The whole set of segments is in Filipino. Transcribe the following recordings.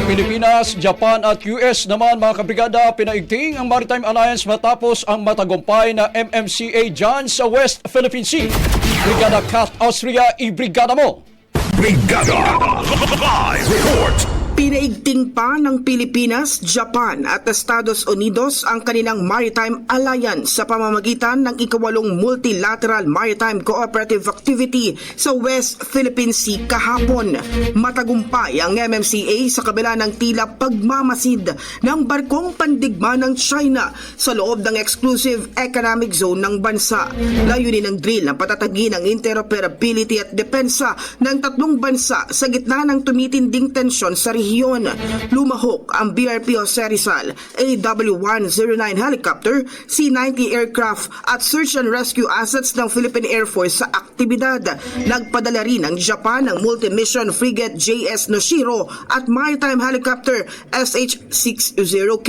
Pilipinas, Japan at US naman mga kabrigada pinaigting ang Maritime Alliance matapos ang matagumpay na MMCA dyan sa West Philippine Sea. Brigada Cat Austria, i-brigada mo! Brigada Live Report. Pinaigting pa ng Pilipinas, Japan at Estados Unidos ang kanilang Maritime Alliance sa pamamagitan ng ikawalong Multilateral Maritime Cooperative Activity sa West Philippine Sea kahapon. Matagumpay ang MMCA sa kabila ng tila pagmamasid ng barkong pandigma ng China sa loob ng exclusive economic zone ng bansa. Layunin ng drill ang patatagin ang interoperability at depensa ng tatlong bansa sa gitna ng tumitinding tensyon sa rehiyon. Lumahok ang BRP Jose Rizal, AW109 helicopter, C-90 aircraft at search and rescue assets ng Philippine Air Force sa aktibidad. Nagpadala rin ng Japan ng multi-mission frigate JS Noshiro at maritime helicopter SH-60K.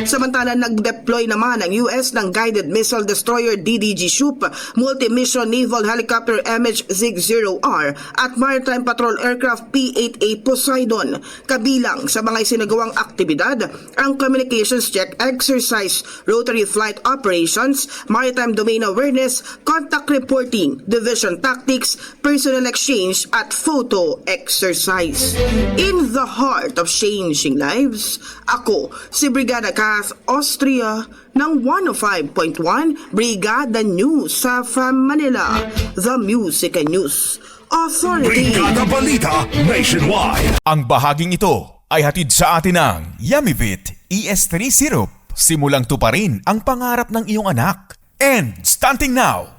Samantala nag-deploy naman ang US ng guided missile destroyer DDG Shoop, multi-mission naval helicopter MH-0R at maritime patrol aircraft P-8A Poseidon. Kabilang sa mga isinagawang aktibidad ang communications check exercise, rotary flight operations, maritime domain awareness, contact reporting, division tactics, personnel exchange at photo exercise. In the heart of changing lives, ako si Brigada Cat Austria ng 105.1 Brigada News sa Manila, the Music and News Authority. Brigada Balita Nationwide. Ang bahaging ito ay hatid sa atin ng Yummy-Vit ES3 Syrup. Simulang tuparin ang pangarap ng iyong anak. And stunting now,